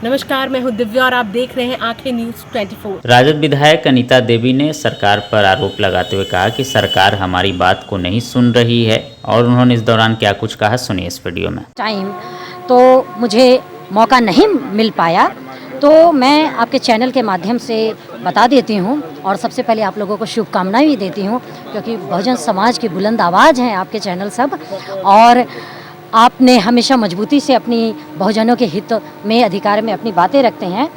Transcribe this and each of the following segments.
नमस्कार, मैं हूं दिव्या और आप देख रहे हैं आंखें न्यूज 24। राजद विधायक अनीता देवी ने सरकार पर आरोप लगाते हुए कहा कि सरकार हमारी बात को नहीं सुन रही है और उन्होंने इस दौरान क्या कुछ कहा, सुनिए इस वीडियो में। टाइम तो मुझे मौका नहीं मिल पाया, तो मैं आपके चैनल के माध्यम से बता देती हूँ और सबसे पहले आप लोगों को शुभकामनाएं भी देती हूँ, क्योंकि बहुजन समाज की बुलंद आवाज़ हैं आपके चैनल सब, और आपने हमेशा मजबूती से अपनी बहुजनों के हित में, अधिकार में अपनी बातें रखते हैं।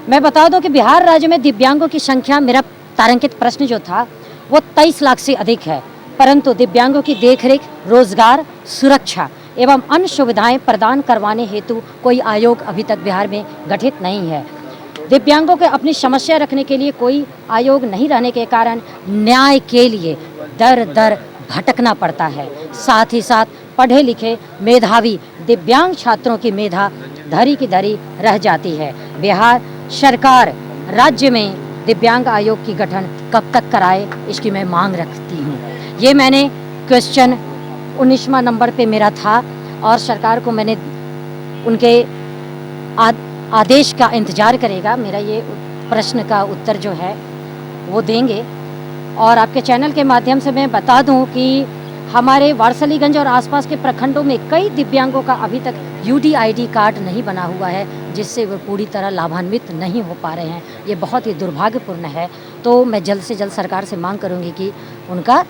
मैं बता दूं कि बिहार राज्य में दिव्यांगों की संख्या, मेरा तारांकित प्रश्न जो था वो 23 लाख से अधिक है, परंतु दिव्यांगों की देखरेख, रोजगार, सुरक्षा एवं अन्य सुविधाएं प्रदान करवाने हेतु कोई आयोग अभी तक बिहार में गठित नहीं है। दिव्यांगों को अपनी समस्या रखने के लिए कोई आयोग नहीं रहने के कारण न्याय के लिए दर दर भटकना पड़ता है। साथ ही साथ पढ़े लिखे मेधावी दिव्यांग छात्रों की मेधा धरी की धरी रह जाती है। बिहार सरकार राज्य में दिव्यांग आयोग की गठन कब तक कराए, इसकी मैं मांग रखती हूँ। ये मैंने क्वेश्चन 19वां नंबर पे मेरा था और सरकार को मैंने उनके आदेश का इंतजार करेगा। मेरा ये प्रश्न का उत्तर जो है वो देंगे। और आपके चैनल के माध्यम से मैं बता दूं कि हमारे वारसलीगंज और आसपास के प्रखंडों में कई दिव्यांगों का अभी तक UDID कार्ड नहीं बना हुआ है, जिससे वो पूरी तरह लाभान्वित नहीं हो पा रहे हैं। ये बहुत ही दुर्भाग्यपूर्ण है। तो मैं जल्द से जल्द सरकार से मांग करूंगी कि उनका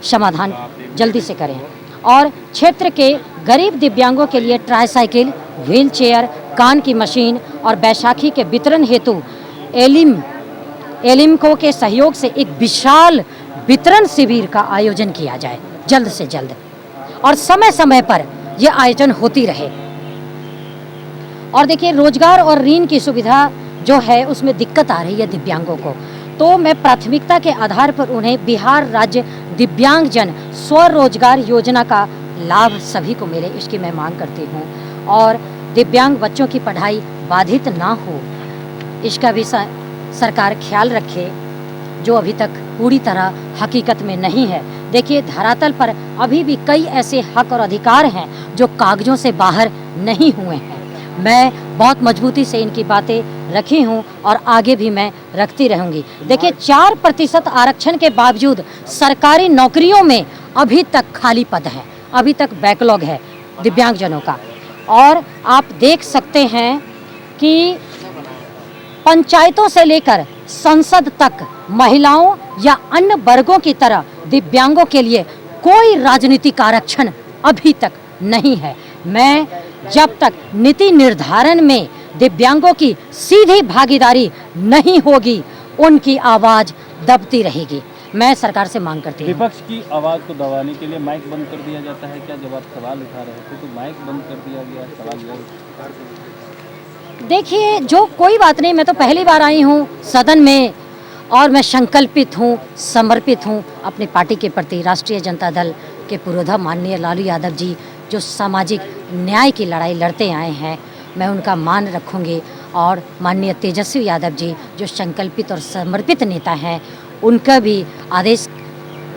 समाधान जल्दी से करें। और क्षेत्र के गरीब दिव्यांगों के लिए ट्राईसाइकिल, व्हील चेयर, कान की मशीन और बैसाखी के वितरण हेतु एलिमको के सहयोग से एक विशाल वितरण शिविर का आयोजन किया जाए जल्द से जल्द, और समय समय पर यह आयोजन होती रहे। और देखिए, रोजगार और ऋण की सुविधा जो है उसमें दिक्कत आ रही है दिव्यांगों को, तो मैं प्राथमिकता के आधार पर उन्हें बिहार राज्य दिव्यांगजन स्वरोजगार योजना का लाभ सभी को मिले, इसकी मैं मांग करती हूँ। और दिव्यांग बच्चों की पढ़ाई बाधित ना हो, इसका भी सरकार ख्याल रखे, जो अभी तक पूरी तरह हकीकत में नहीं है। देखिए, धरातल पर अभी भी कई ऐसे हक और अधिकार हैं जो कागजों से बाहर नहीं हुए हैं। मैं बहुत मजबूती से इनकी बातें रखी हूं और आगे भी मैं रखती रहूंगी। देखिए, 4% आरक्षण के बावजूद सरकारी नौकरियों में अभी तक खाली पद हैं, अभी तक बैकलॉग है दिव्यांगजनों का। और आप देख सकते हैं कि पंचायतों से लेकर संसद तक महिलाओं या अन्य वर्गों की तरह दिव्यांगों के लिए कोई राजनीतिक आरक्षण अभी तक नहीं है। मैं जब तक नीति निर्धारण में दिव्यांगों की सीधी भागीदारी नहीं होगी, उनकी आवाज दबती रहेगी। मैं सरकार से मांग करती हूँ। विपक्ष की आवाज को दबाने के लिए माइक बंद कर दिया जाता है क्या? जब आप सवाल उठा रहे थे तो माइक बंद कर दिया गया, सवाल देखिए, जो कोई बात नहीं, मैं तो पहली बार आई हूँ सदन में और मैं संकल्पित हूँ, समर्पित हूँ अपनी पार्टी के प्रति। राष्ट्रीय जनता दल के पुरोधा माननीय लालू यादव जी जो सामाजिक न्याय की लड़ाई लड़ते आए हैं, मैं उनका मान रखूँगी। और माननीय तेजस्वी यादव जी जो संकल्पित और समर्पित नेता हैं, उनका भी आदेश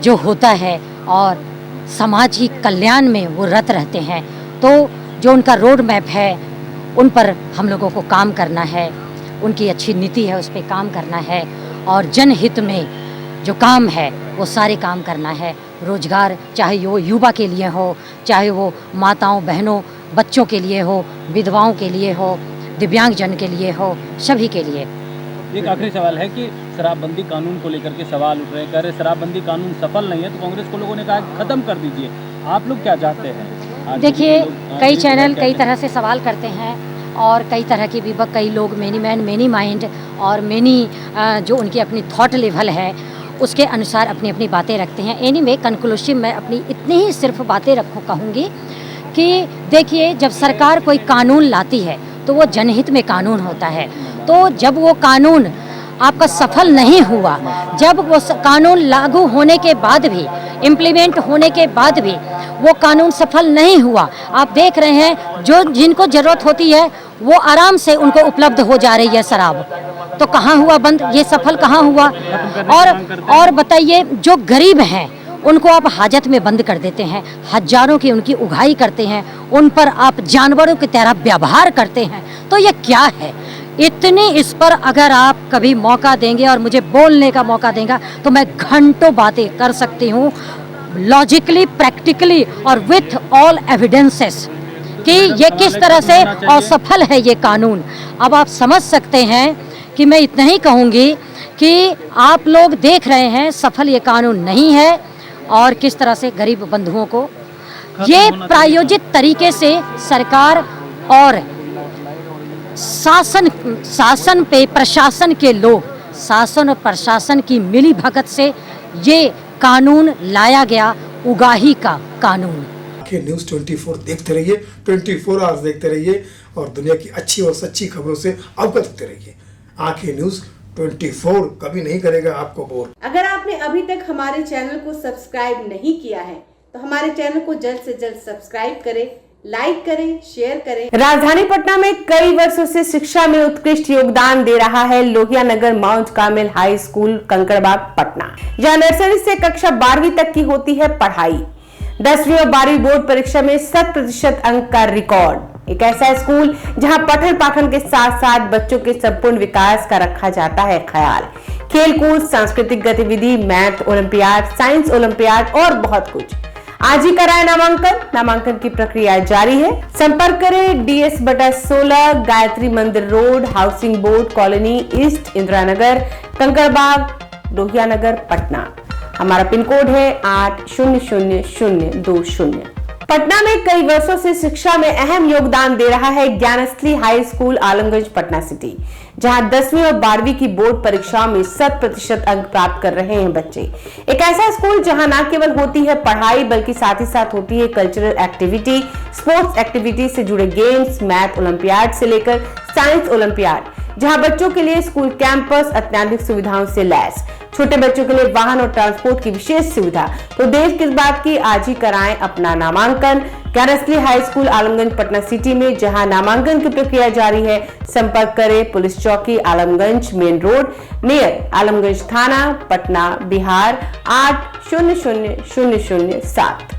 जो होता है और सामाजिक कल्याण में वो रत रहते हैं, तो जो उनका रोड मैप है उन पर हम लोगों को काम करना है। उनकी अच्छी नीति है, उस पर काम करना है और जनहित में जो काम है वो सारे काम करना है। रोजगार चाहे वो युवा के लिए हो, चाहे वो माताओं बहनों बच्चों के लिए हो, विधवाओं के लिए हो, दिव्यांगजन के लिए हो, सभी के लिए। एक आखिरी सवाल है कि शराबबंदी कानून को लेकर के सवाल उठ रहे हैं, कह रहे शराबबंदी कानून सफल नहीं है, तो कांग्रेस को लोगों ने कहा खत्म कर दीजिए। आप लोग क्या चाहते हैं? देखिए, कई चैनल कई तरह से सवाल करते हैं और कई तरह की विपक्ष, कई लोग मेनी मैन मेनी माइंड और मेनी जो उनकी अपनी थॉट लेवल है उसके अनुसार अपनी अपनी बातें रखते हैं। एनीवे, कंक्लूसिव मैं अपनी इतनी ही सिर्फ बातें कहूँगी कि देखिए, जब सरकार कोई कानून लाती है तो वो जनहित में कानून होता है। तो जब वो कानून आपका सफल नहीं हुआ, जब वो कानून लागू होने के बाद भी, इम्प्लीमेंट होने के बाद भी वो कानून सफल नहीं हुआ, आप देख रहे हैं जो जिनको ज़रूरत होती है वो आराम से उनको उपलब्ध हो जा रही है शराब, तो कहाँ हुआ बंद? ये सफल कहाँ हुआ? और बताइए, जो गरीब हैं उनको आप हाजत में बंद कर देते हैं, हजारों की उनकी उगाही करते हैं, उन पर आप जानवरों की तरह व्यवहार करते हैं, तो ये क्या है? इतनी इस पर अगर आप कभी मौका देंगे और मुझे बोलने का मौका देंगे तो मैं घंटों बातें कर सकती हूँ, लॉजिकली, प्रैक्टिकली और विथ ऑल एविडेंसेस कि ये किस तरह से असफल है ये कानून। अब आप समझ सकते हैं कि मैं इतना ही कहूँगी कि आप लोग देख रहे हैं सफल ये कानून नहीं है और किस तरह से गरीब बंधुओं को ये प्रायोजित तरीके से सरकार और शासन पे प्रशासन के लोग, शासन और प्रशासन की मिली भगत से ये कानून लाया गया, उगाही का कानून। कि न्यूज़ 24 देखते रहिए, 24 आवर्स देखते रहिए और दुनिया की अच्छी और सच्ची खबरों से अवगत होते रहिए। आंखें न्यूज़ 24 कभी नहीं करेगा आपको बोर। अगर आपने अभी तक हमारे चैनल को सब्सक्राइब नहीं किया है तो हमारे चैनल को जल्द से जल्द सब्सक्राइब करें, लाइक करें, शेयर करें। राजधानी पटना में कई वर्षों से शिक्षा में उत्कृष्ट योगदान दे रहा है Lohia Nagar Mount Carmel high school Kankarbagh Patna, जहां नर्सरी से कक्षा 12वीं तक की होती है पढ़ाई। 10वीं और 12वीं बोर्ड परीक्षा में 100% अंक का रिकॉर्ड। एक ऐसा स्कूल जहां पठन पाठन के साथ साथ बच्चों के संपूर्ण विकास का रखा जाता है ख्याल। खेलकूद, सांस्कृतिक गतिविधि, मैथ ओलंपियाड, साइंस ओलंपियाड और बहुत कुछ। आज ही कराए नामांकन की प्रक्रिया जारी है। संपर्क करें DS/16 Gayatri Mandir road, housing board colony east, Indira Nagar, Kankarbagh, Lohia Nagar, Patna. हमारा पिन कोड है 800020। पटना में कई वर्षों से शिक्षा में अहम योगदान दे रहा है Gyansthali high school Alamganj Patna city, जहां 10वीं और 12वीं की बोर्ड परीक्षाओं में 100% अंक प्राप्त कर रहे हैं बच्चे। एक ऐसा स्कूल जहां न केवल होती है पढ़ाई बल्कि साथ ही साथ होती है कल्चरल एक्टिविटी, स्पोर्ट्स एक्टिविटी से जुड़े गेम्स, मैथ ओलंपियाड से लेकर साइंस ओलंपियाड, जहां बच्चों के लिए स्कूल कैंपस अत्याधुनिक सुविधाओं से लैस, छोटे बच्चों के लिए वाहन और ट्रांसपोर्ट की विशेष सुविधा। तो देर किस बात की, आज ही कराएं अपना नामांकन Gyansthali high school Alamganj Patna city में, जहां नामांकन की प्रक्रिया जारी है। संपर्क करें पुलिस चौकी Alamganj main road near Alamganj थाना, पटना, बिहार 800007।